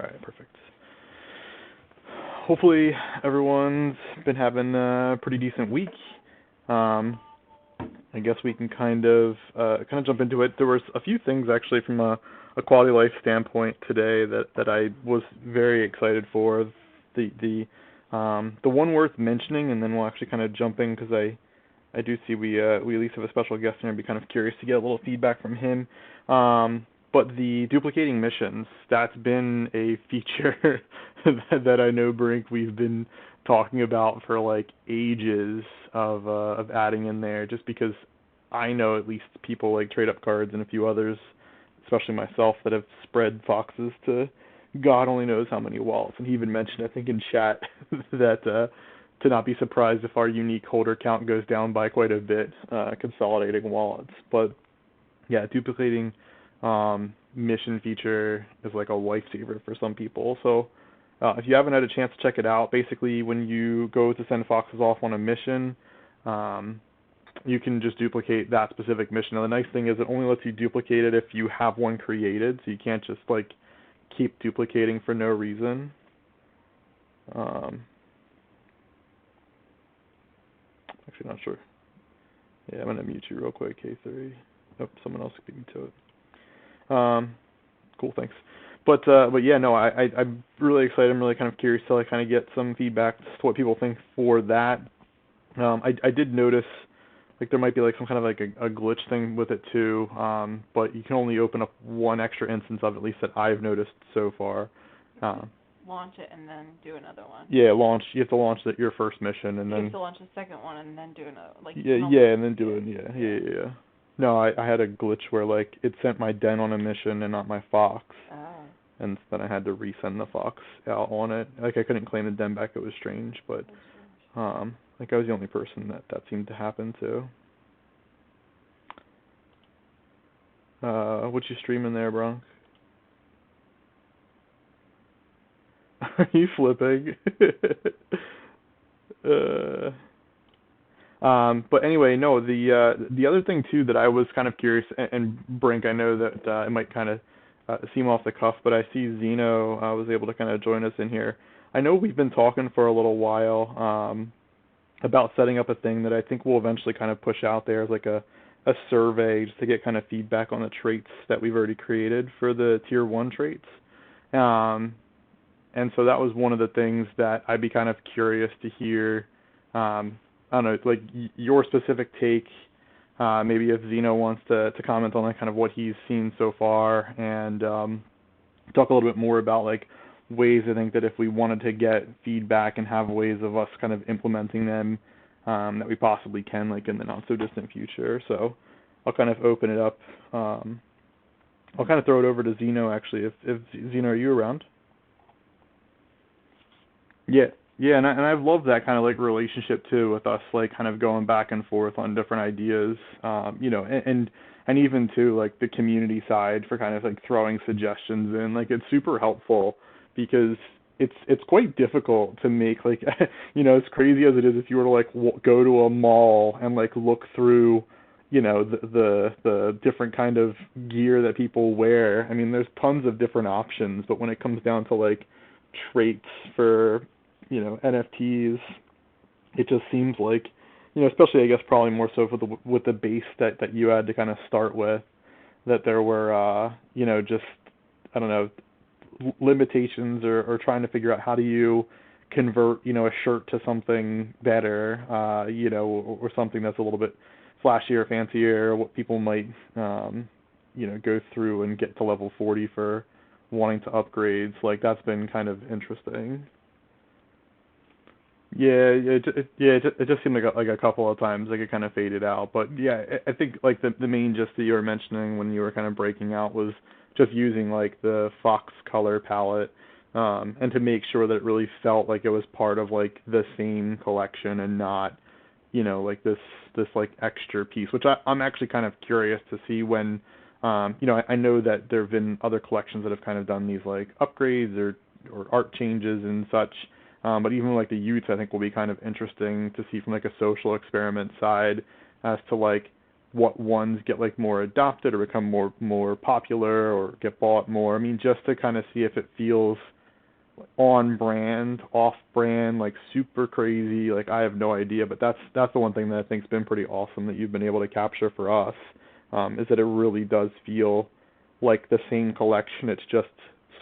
right, perfect. Hopefully everyone's been having a pretty decent week. I guess we can kind of jump into it. There was a few things actually from a quality of life standpoint today that I was very excited for. The one worth mentioning, and then we'll actually kind of jump in because I do see we at least have a special guest in here. I'd be kind of curious to get a little feedback from him. But the duplicating missions, that's been a feature that I know, Brink, we've been talking about for like ages of adding in there, just because I know at least people like Trade Up Cards and a few others, especially myself, that have spread foxes to God only knows how many wallets. And he even mentioned, I think in chat, that to not be surprised if our unique holder count goes down by quite a bit, consolidating wallets. But yeah, duplicating mission feature is like a lifesaver for some people. So if you haven't had a chance to check it out, basically when you go to send foxes off on a mission, you can just duplicate that specific mission. Now the nice thing is it only lets you duplicate it if you have one created, so you can't just like keep duplicating for no reason. Actually not sure. Yeah, I'm gonna mute you real quick, K3. Nope, someone else beat me to it. Cool, thanks. But yeah, no, I'm really excited. I'm really kind of curious to like kind of get some feedback as to what people think for that. I did notice like there might be like some kind of like a glitch thing with it too, but you can only open up one extra instance of it, at least that I've noticed so far. Launch it and then do another one. Yeah, launch. You have to launch your first mission and then. You have to launch the second one and then do another. Like yeah, and then do it. Yeah. No, I had a glitch where like it sent my den on a mission and not my fox. Oh. And then I had to resend the fox out on it. Like I couldn't claim the den back. It was strange, but like I was the only person that seemed to happen to. What you streaming there, Bronx? Are you flipping? But anyway, no. The other thing too that I was kind of curious, and Brink, I know that it might kind of seem off the cuff, but I see Zeno was able to kind of join us in here. I know we've been talking for a little while about setting up a thing that I think we'll eventually kind of push out there as like a survey just to get kind of feedback on the traits that we've already created for the tier 1 traits. And so that was one of the things that I'd be kind of curious to hear. I don't know, like your specific take. Maybe if Zeno wants to comment on like kind of what he's seen so far, and talk a little bit more about like ways I think that if we wanted to get feedback and have ways of us kind of implementing them, that we possibly can like in the not so distant future. So I'll kind of open it up. I'll kind of throw it over to Zeno actually. If Zeno, are you around? Yeah, and I've loved that kind of like relationship too with us, like kind of going back and forth on different ideas, and even too like the community side for kind of like throwing suggestions in. Like it's super helpful because it's quite difficult to make like as crazy as it is if you were to like go to a mall and like look through the different kind of gear that people wear. I mean, there's tons of different options, but when it comes down to like traits for NFTs, it just seems like, especially I guess probably more so with the base that you had to kind of start with, that there were, just, I don't know, limitations or trying to figure out how do you convert, a shirt to something better, or something that's a little bit flashier, fancier, what people might, go through and get to level 40 for wanting to upgrade. Like that's been kind of interesting. Yeah, it just seemed like a couple of times like it kind of faded out, but yeah, I think like the main gist that you were mentioning when you were kind of breaking out was just using like the Fox color palette, and to make sure that it really felt like it was part of like the same collection and not, like this like extra piece, which I'm actually kind of curious to see when, I know that there have been other collections that have kind of done these like upgrades or art changes and such. But even like the Utes, I think will be kind of interesting to see from like a social experiment side as to like what ones get like more adopted or become more popular or get bought more. I mean, just to kind of see if it feels on brand, off brand, like super crazy. Like I have no idea, but that's the one thing that I think's been pretty awesome that you've been able to capture for us, is that it really does feel like the same collection. It's just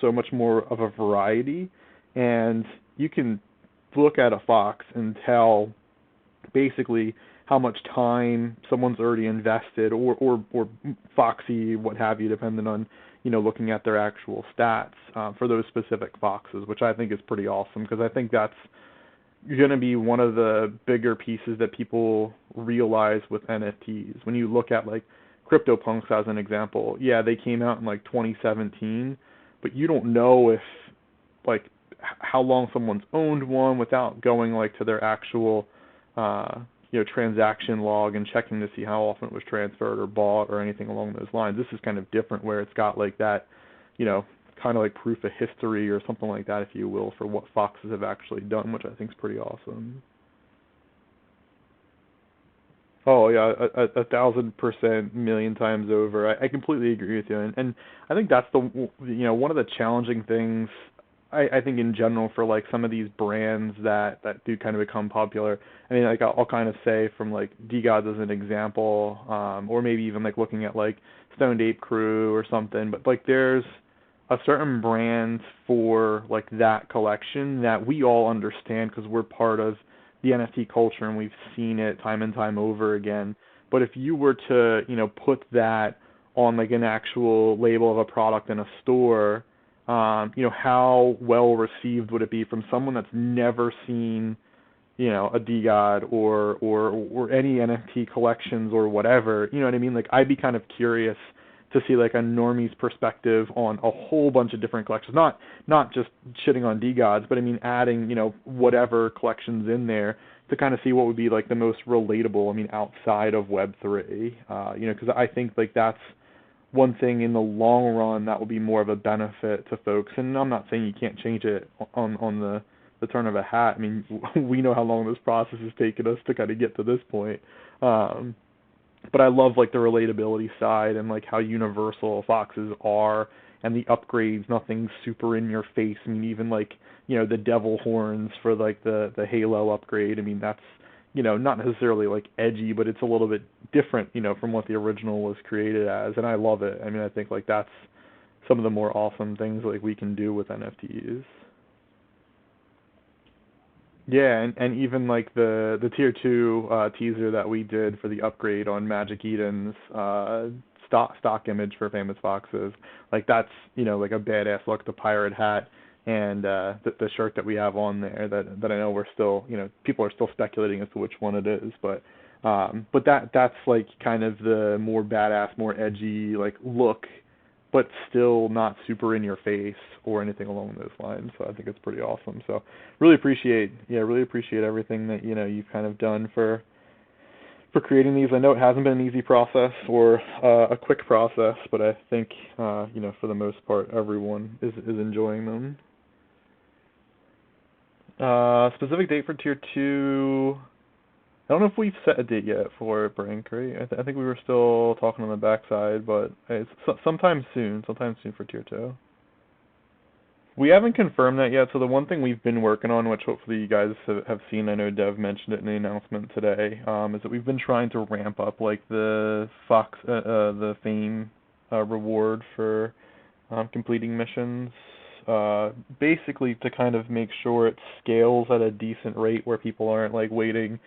so much more of a variety, and you can look at a Fox and tell basically how much time someone's already invested, or Foxy, what have you, depending on looking at their actual stats for those specific Foxes, which I think is pretty awesome because I think that's going to be one of the bigger pieces that people realize with NFTs. When you look at like CryptoPunks as an example, yeah, they came out in like 2017, but you don't know if like how long someone's owned one without going like to their actual transaction log and checking to see how often it was transferred or bought or anything along those lines. This is kind of different where it's got like that, kind of like proof of history or something like that, if you will, for what Foxes have actually done, which I think is pretty awesome. Oh yeah, 1,000%, million times over. I completely agree with you, and I think that's the one of the challenging things. I think in general for like some of these brands that do kind of become popular. I mean, like I'll kind of say from like DeGods as an example, or maybe even like looking at like Stoned Ape Crew or something. But like there's a certain brand for like that collection that we all understand because we're part of the NFT culture and we've seen it time and time over again. But if you were to, put that on like an actual label of a product in a store, how well received would it be from someone that's never seen, a DeGod or any NFT collections or whatever, you know what I mean? Like I'd be kind of curious to see like a normie's perspective on a whole bunch of different collections, not just shitting on DeGods, but I mean adding, whatever collections in there to kind of see what would be like the most relatable, I mean, outside of Web3, because I think like that's one thing in the long run that will be more of a benefit to folks. And I'm not saying you can't change it on the turn of a hat. I mean, we know how long this process has taken us to kind of get to this point. But I love like the relatability side and like how universal Foxes are and the upgrades. Nothing super in your face. I mean, even like the devil horns for like the Halo upgrade. I mean, that's not necessarily like edgy, but it's a little bit different, from what the original was created as, and I love it. I mean, I think like that's some of the more awesome things like we can do with NFTs. Yeah, and even like the tier 2 teaser that we did for the upgrade on Magic Eden's stock image for Famous Foxes, like that's like a badass look, the pirate hat and the shirt that we have on there that I know we're still people are still speculating as to which one it is, but that's like kind of the more badass, more edgy like look, but still not super in your face or anything along those lines. So I think it's pretty awesome. So really appreciate everything that you've kind of done for creating these. I know it hasn't been an easy process or a quick process, but I think for the most part everyone is enjoying them. Specific date for tier 2. I don't know if we've set a date yet for Brink, right? I think we were still talking on the backside, but it's sometime soon for tier 2. We haven't confirmed that yet, so the one thing we've been working on, which hopefully you guys have seen, I know Dev mentioned it in the announcement today, is that we've been trying to ramp up like the the fame reward for completing missions, basically to kind of make sure it scales at a decent rate where people aren't like waiting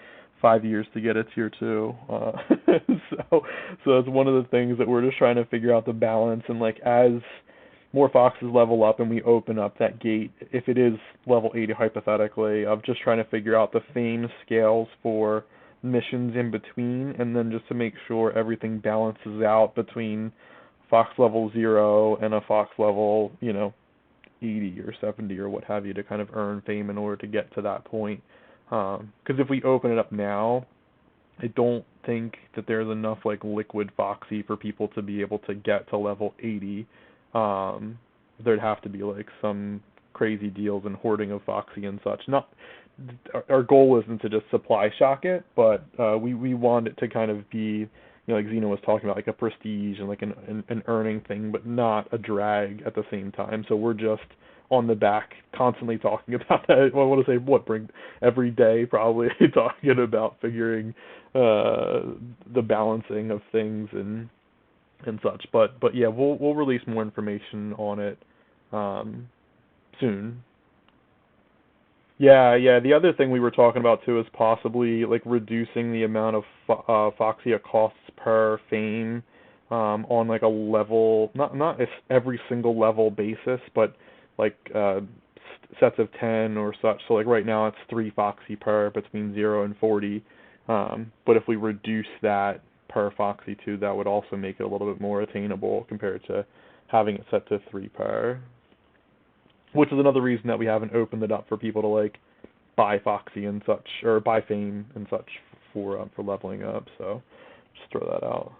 5 years to get a tier 2. So that's one of the things that we're just trying to figure out the balance, and like as more Foxes level up and we open up that gate, if it is level 80 hypothetically, of just trying to figure out the fame scales for missions in between, and then just to make sure everything balances out between Fox level 0 and a Fox level, 80 or 70 or what have you, to kind of earn fame in order to get to that point. Because if we open it up now, I don't think that there's enough like liquid Foxy for people to be able to get to level 80. There'd have to be like some crazy deals and hoarding of Foxy and such. Not our goal isn't to just supply shock it, but we want it to kind of be, like Xena was talking about, like a prestige and like an earning thing, but not a drag at the same time. So we're just on the back, constantly talking about that. I want to say bring every day probably talking about figuring the balancing of things and such. But yeah, we'll release more information on it soon. Yeah. The other thing we were talking about too is possibly like reducing the amount of Foxia costs per fame on like a level, not every single level basis, but like sets of 10 or such. So like right now it's 3 Foxy per between 0 and 40. But if we reduce that per Foxy too, that would also make it a little bit more attainable compared to having it set to 3 per. Which is another reason that we haven't opened it up for people to like buy Foxy and such, or buy Fame and such for leveling up. So just throw that out.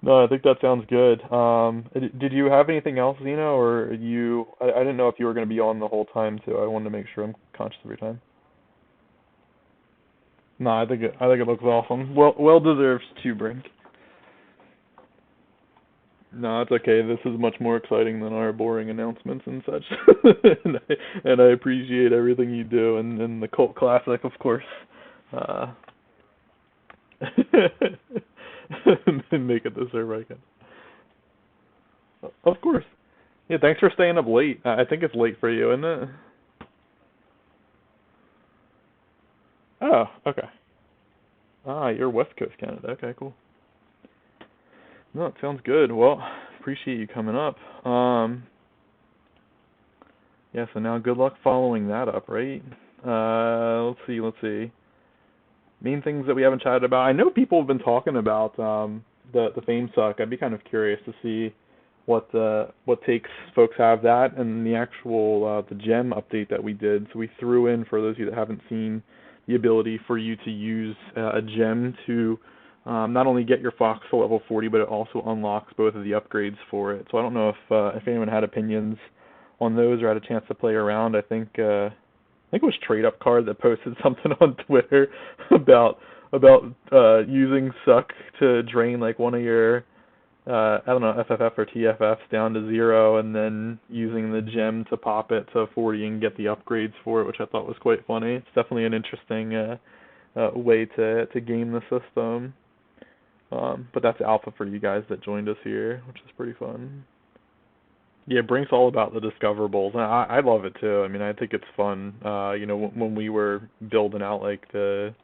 No, I think that sounds good. Did you have anything else, Zena, or you? I didn't know if you were going to be on the whole time too. I wanted to make sure I'm conscious of your time. No, I think it looks awesome. Well deserved too, Brink. No, it's okay. This is much more exciting than our boring announcements and such. and I appreciate everything you do, and the cult classic, of course. And make it the server icon. Of course. Yeah, thanks for staying up late. I think it's late for you, isn't it? Oh, okay. You're West Coast Canada. Okay, cool. No, it sounds good. Well, appreciate you coming up. Yeah, so now good luck following that up, right? Let's see. Main things that we haven't chatted about. I know people have been talking about the fame suck. I'd be kind of curious to see what takes folks have that, and the actual the gem update that we did. So we threw in, for those of you that haven't seen, the ability for you to use a gem to not only get your Fox to level 40, but it also unlocks both of the upgrades for it. So I don't know if anyone had opinions on those or had a chance to play around. I think it was Trade Up Card that posted something on Twitter about using Suck to drain like one of your I don't know, FFF or TFFs down to 0, and then using the gem to pop it to 40 and get the upgrades for it, which I thought was quite funny. It's definitely an interesting way to game the system. But that's alpha for you guys that joined us here, which is pretty fun. Yeah, Brink's all about the discoverables, and I love it too. I mean, I think it's fun. When we were building out like the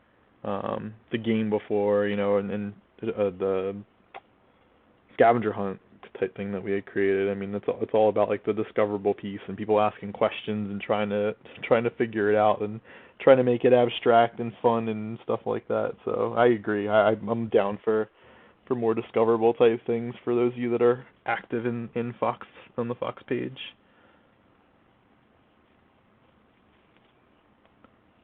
game before, and the scavenger hunt type thing that we had created. I mean, it's all about like the discoverable piece and people asking questions and trying to figure it out and trying to make it abstract and fun and stuff like that. So I agree. I'm down for more discoverable type things for those of you that are active in Fox on the Fox page.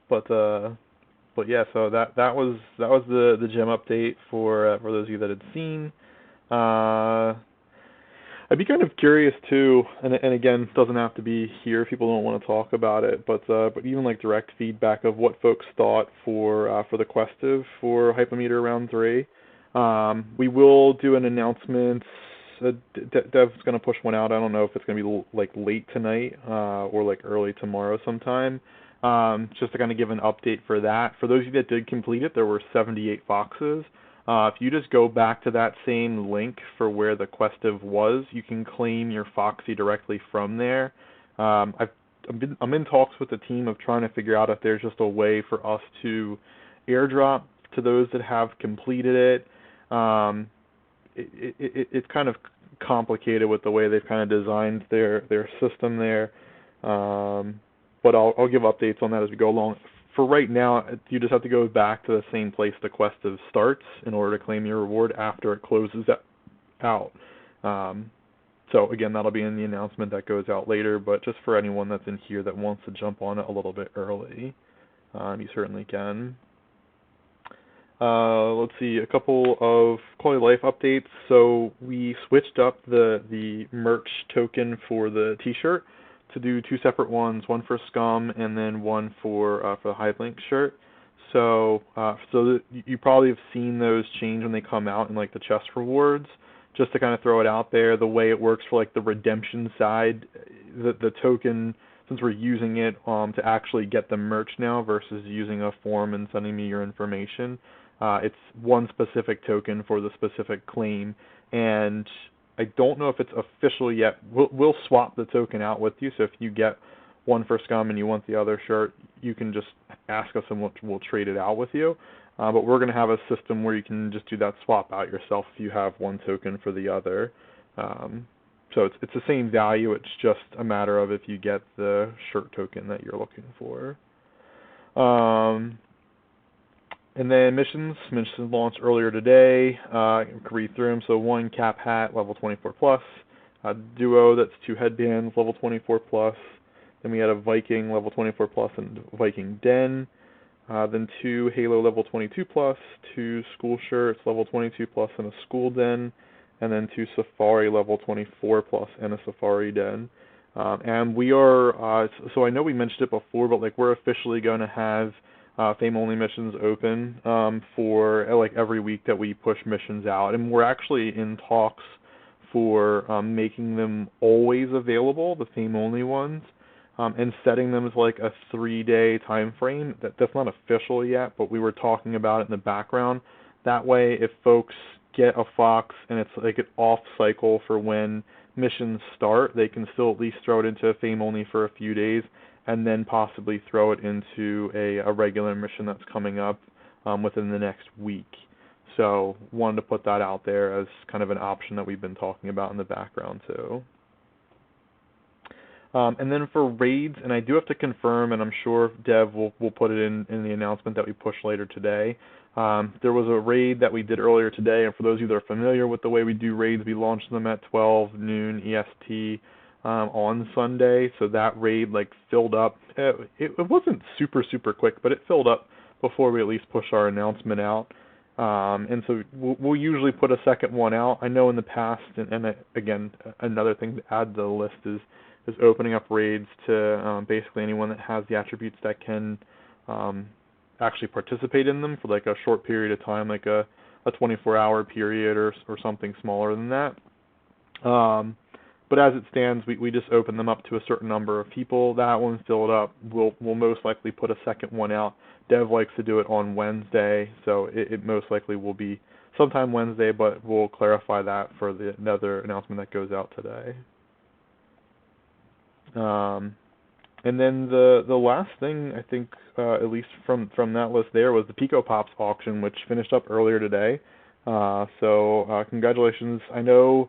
But yeah, so that was the gem update for those of you that had seen. I'd be kind of curious too, and again, it doesn't have to be here if people don't want to talk about it, but even like direct feedback of what folks thought for the Questive for Hypometer Round 3. We will do an announcement. Dev's going to push one out. I don't know if it's going to be like late tonight or like early tomorrow sometime. Just to kind of give an update for that. For those of you that did complete it, there were 78 Foxes. If you just go back to that same link for where the Questive was, you can claim your Foxy directly from there. I'm in talks with the team of trying to figure out if there's just a way for us to airdrop to those that have completed it. It's kind of complicated with the way they've kind of designed their system there. But I'll give updates on that as we go along. For right now, you just have to go back to the same place the Questive starts in order to claim your reward after it closes out. So again, that'll be in the announcement that goes out later, but just for anyone that's in here that wants to jump on it a little bit early, you certainly can. Let's see, a couple of quality of life updates. So we switched up the merch token for the t-shirt to do 2 separate ones, one for Scum and then one for the Hivelink shirt. So you probably have seen those change when they come out in like the chest rewards just to kind of throw it out there, the way it works for like the redemption side, the token, since we're using it to actually get the merch now versus using a form and sending me your information, it's one specific token for the specific claim, and I don't know if it's official yet. We'll swap the token out with you, so if you get one for Scum and you want the other shirt, you can just ask us and we'll trade it out with you. But we're going to have a system where you can just do that swap out yourself if you have one token for the other. So it's the same value, it's just a matter of if you get the shirt token that you're looking for. And then missions launched earlier today. I can read through them. So 1 cap hat, level 24 plus. Duo, that's 2 headbands, level 24 plus. Then we had a Viking, level 24 plus, and Viking Den. Then 2 Halo, level 22 plus. 2 school shirts, level 22 plus, and a school den. And then 2 Safari, level 24 plus, and a Safari den. And we are, so I know we mentioned it before, but like we're officially going to have fame only missions open for like every week that we push missions out, and we're actually in talks for making them always available, the fame only ones, and setting them as like a 3-day time frame. That's not official yet, but we were talking about it in the background. That way, if folks get a Fox and it's like an off cycle for when missions start, they can still at least throw it into fame only for a few days, and then possibly throw it into a regular mission that's coming up within the next week. So wanted to put that out there as kind of an option that we've been talking about in the background too. And then for raids, and I do have to confirm, and I'm sure Dev will put it in the announcement that we push later today. There was a raid that we did earlier today, and for those of you that are familiar with the way we do raids, we launched them at 12 noon EST on Sunday, so that raid like filled up. It wasn't super quick, but it filled up before we at least push our announcement out. And so we'll usually put a second one out. I know in the past, and again, another thing to add to the list is opening up raids to basically anyone that has the attributes that can actually participate in them for like a short period of time, like a 24-hour period or something smaller than that. But as it stands, we just open them up to a certain number of people. That one's filled up. We'll most likely put a second one out. Dev likes to do it on Wednesday, so it most likely will be sometime Wednesday, but we'll clarify that for another announcement that goes out today. And then the last thing, I think, at least from that list there, was the Pico Pops auction, which finished up earlier today. So congratulations. I know,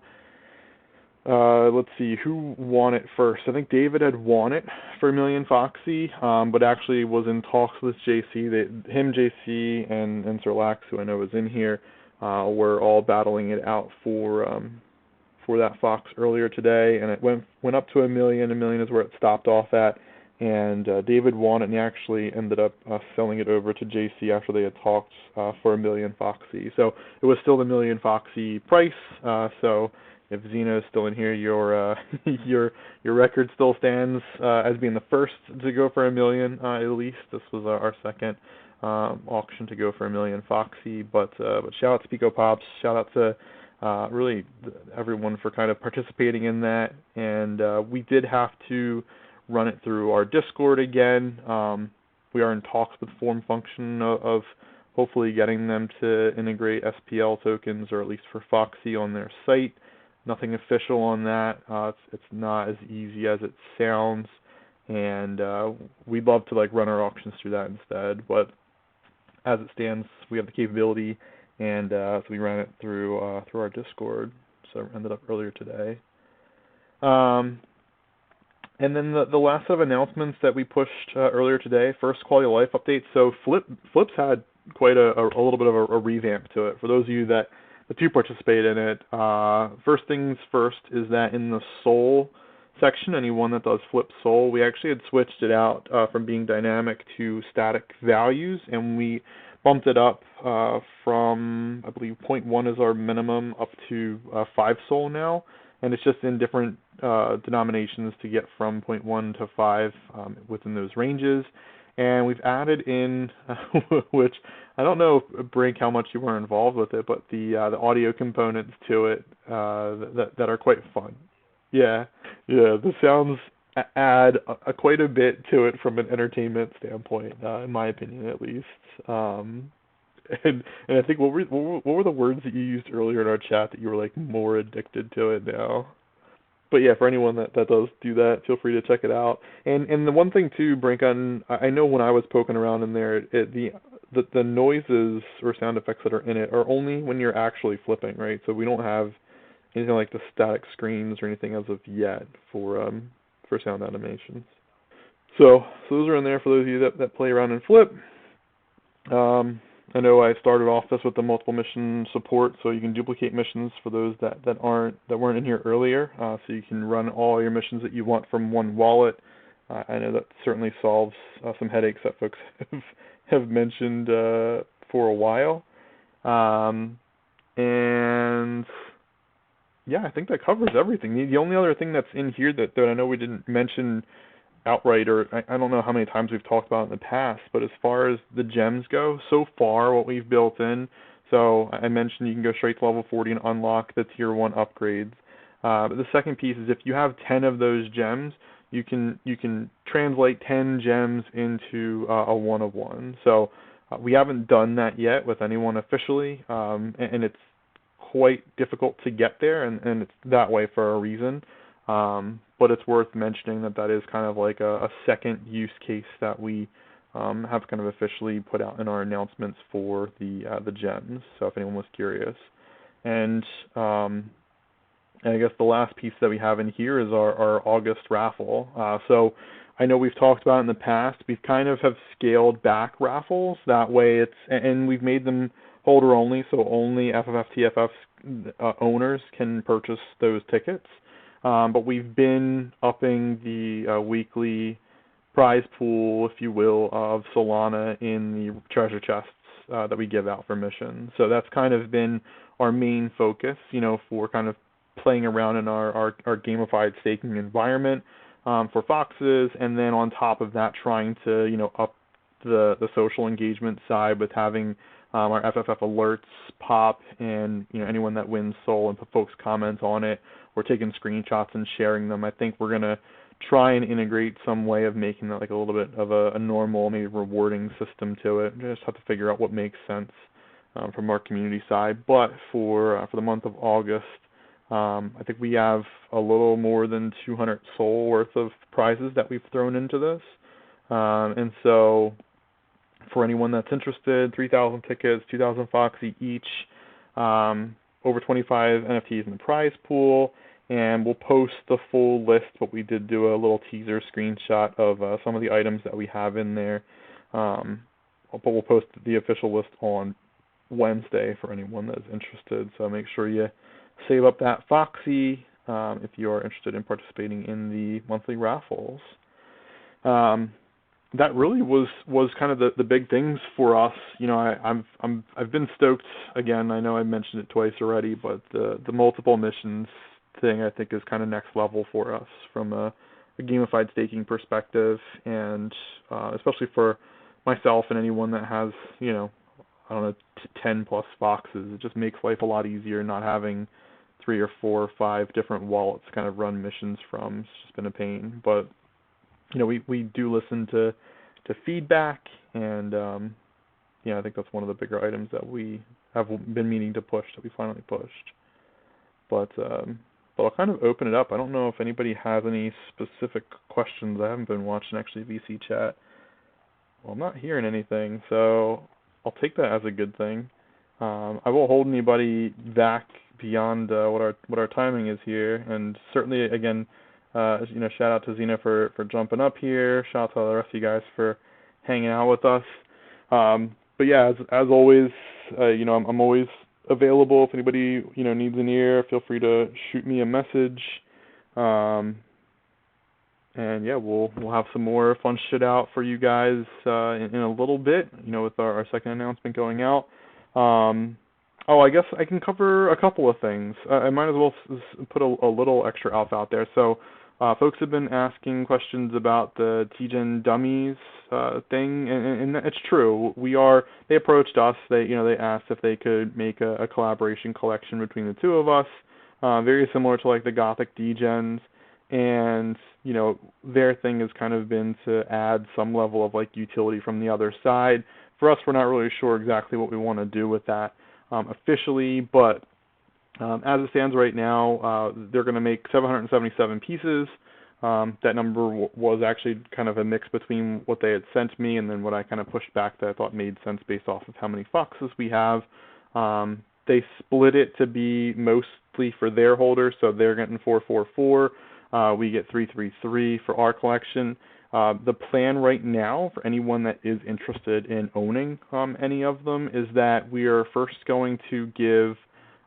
let's see, who won it first? I think David had won it for $1 million Foxy, but actually was in talks with JC. Him, JC, and Sir Lax, who I know is in here, were all battling it out for that Fox earlier today, and it went up to $1 million. $1 million is where it stopped off at, and David won it, and he actually ended up selling it over to JC after they had talked for $1 million Foxy. So it was still the $1 million Foxy price. So if Zeno is still in here, your record still stands as being the first to go for $1 million. At least this was our second auction to go for $1 million Foxy. But shout out to Pico Pops. Shout out to really everyone for kind of participating in that, and we did have to run it through our Discord again. We are in talks with Form Function of hopefully getting them to integrate SPL tokens, or at least for Foxy, on their site. Nothing official on that. It's not as easy as it sounds, and we'd love to like run our auctions through that instead, but as it stands, we have the capability, and so we ran it through our Discord, so it ended up earlier today. And then the last set of announcements that we pushed earlier today, first quality of life update. So Flip's had quite a little bit of a revamp to it. For those of you that do participate in it, first things first is that in the soul section, anyone that does Flip Soul, we actually had switched it out from being dynamic to static values, and we bumped it up from, I believe, 0.1 is our minimum, up to 5 soul now, and it's just in different denominations to get from 0.1 to 5 within those ranges. and we've added in, which I don't know, Brink, how much you were involved with it, but the audio components to it that are quite fun. Yeah, yeah, the sounds add quite a bit to it from an entertainment standpoint, in my opinion, at least. Um, and I think what were the words that you used earlier in our chat that you were like more addicted to it now? But yeah, for anyone that does do that, feel free to check it out. And the one thing too, Brink, I know when I was poking around in there, the noises or sound effects that are in it are only when you're actually flipping, right? So we don't have anything like the static screens or anything as of yet for sound animations. So those are in there for those of you that play around and flip. I know I started off this with the multiple mission support, so you can duplicate missions for those that weren't in here earlier. So you can run all your missions that you want from one wallet. I know that certainly solves some headaches that folks have mentioned for a while. And yeah, I think that covers everything. The only other thing that's in here that I know we didn't mention outright, or I don't know how many times we've talked about it in the past, but as far as the gems go, so far what we've built in, so I mentioned you can go straight to level 40 and unlock the tier 1 upgrades. But the second piece is if you have 10 of those gems, you can translate 10 gems into a 1 of 1. So we haven't done that yet with anyone officially, and it's quite difficult to get there, and it's that way for a reason. But it's worth mentioning that is kind of like a second use case that we have kind of officially put out in our announcements for the gems. So if anyone was curious, and I guess the last piece that we have in here is our August raffle. So I know we've talked about it in the past. We've kind of have scaled back raffles that way. And we've made them holder only, so only FFF TFF owners can purchase those tickets. But we've been upping the weekly prize pool, if you will, of Solana in the treasure chests that we give out for missions. So that's kind of been our main focus, for kind of playing around in our gamified staking environment for Foxes, and then on top of that, trying to up the social engagement side with having our FFF alerts pop, and anyone that wins Sol and folks comment on it, or taking screenshots and sharing them. I think we're gonna try and integrate some way of making that like a little bit of a normal, maybe rewarding system to it. Just have to figure out what makes sense from our community side. But for the month of August, I think we have a little more than 200 Sol worth of prizes that we've thrown into this, and so for anyone that's interested, 3,000 tickets, 2,000 Foxy each, over 25 NFTs in the prize pool, and we'll post the full list, but we did do a little teaser screenshot of some of the items that we have in there, but we'll post the official list on Wednesday for anyone that is interested, so make sure you save up that Foxy if you are interested in participating in the monthly raffles. That really was kind of the big things for us. I've been stoked again. I know I mentioned it twice already, but the multiple missions thing I think is kind of next level for us from a gamified staking perspective, and especially for myself and anyone that has I don't know 10 plus Foxes. It just makes life a lot easier not having 3 or 4 or 5 different wallets to kind of run missions from. It's just been a pain, but we do listen to feedback, and I think that's one of the bigger items that we have been meaning to push, that we finally pushed. But I'll kind of open it up. I don't know if anybody has any specific questions. I haven't been watching actually VC chat. Well, I'm not hearing anything, so I'll take that as a good thing. I won't hold anybody back beyond what our timing is here, and certainly again, shout out to Zena for jumping up here. Shout out to the rest of you guys for hanging out with us. But yeah, as always, I'm always available. If anybody needs an ear, feel free to shoot me a message. And yeah, we'll have some more fun shit out for you guys in a little bit. With our second announcement going out. I guess I can cover a couple of things. I might as well put a little extra alpha out there. So Folks have been asking questions about the TGen dummies thing, and it's true. They approached us. They asked if they could make a collaboration collection between the two of us, very similar to like the Gothic DGens. And their thing has kind of been to add some level of like utility from the other side. For us, we're not really sure exactly what we want to do with that officially, but as it stands right now, they're going to make 777 pieces. That number was actually kind of a mix between what they had sent me and then what I kind of pushed back that I thought made sense based off of how many foxes we have. They split it to be mostly for their holders, so they're getting 444. We get 333 for our collection. The plan right now for anyone that is interested in owning any of them is that we are first going to give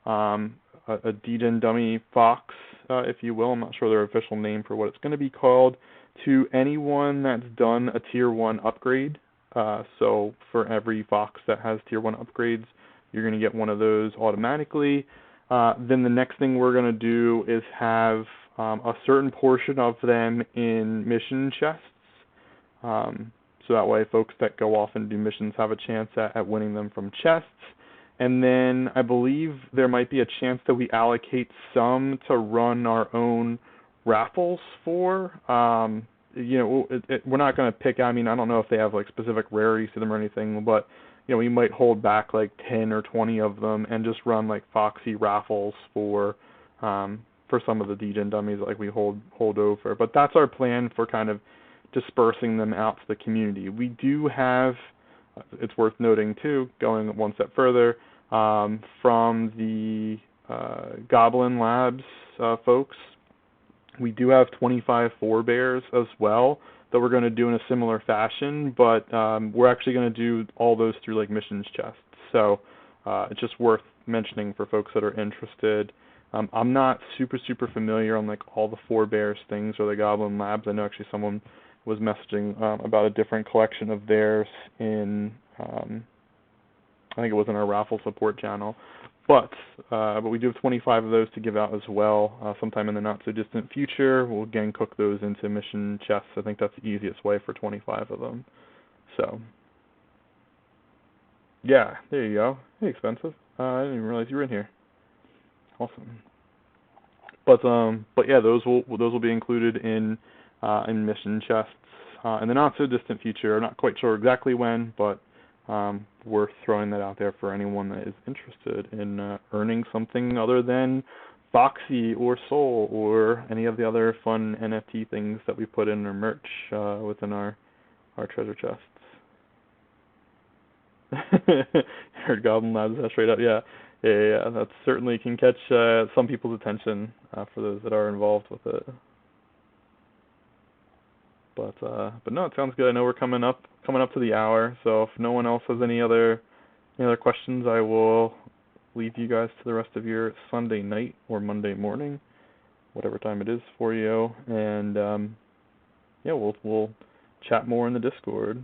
a DGen dummy fox, if you will. I'm not sure their official name for what it's going to be called, to anyone that's done a Tier 1 upgrade. So for every fox that has Tier 1 upgrades, you're going to get one of those automatically. Then the next thing we're going to do is have a certain portion of them in mission chests. So that way folks that go off and do missions have a chance at winning them from chests. And then I believe there might be a chance that we allocate some to run our own raffles for. We're not going to pick, I don't know if they have like specific rarities to them or anything, but we might hold back like 10 or 20 of them and just run like Foxy raffles for some of the DGen dummies that like we hold over. But that's our plan for kind of dispersing them out to the community. We do have, it's worth noting too, going one step further, from the Goblin Labs folks, we do have 25 forebears as well that we're going to do in a similar fashion, but we're actually going to do all those through like missions chests. So it's just worth mentioning for folks that are interested. I'm not super familiar on like all the forebears things or the Goblin Labs. I know actually someone was messaging about a different collection of theirs in, I think it was in our raffle support channel. But we do have 25 of those to give out as well. Sometime in the not so distant future, we'll again cook those into mission chests. I think that's the easiest way for 25 of them. So yeah, there you go. Hey, Expensive. I didn't even realize you were in here. Awesome. But yeah, those will be included in mission chests in the not so distant future. I'm not quite sure exactly when, but worth throwing that out there for anyone that is interested in earning something other than Foxy or Soul or any of the other fun NFT things that we put in our merch within our treasure chests. Heard Goblin Labs that straight up, yeah. That certainly can catch some people's attention for those that are involved with it. But no, it sounds good. I know we're coming up to the hour, so if no one else has any other questions, I will leave you guys to the rest of your Sunday night or Monday morning, whatever time it is for you, and yeah, we'll chat more in the Discord.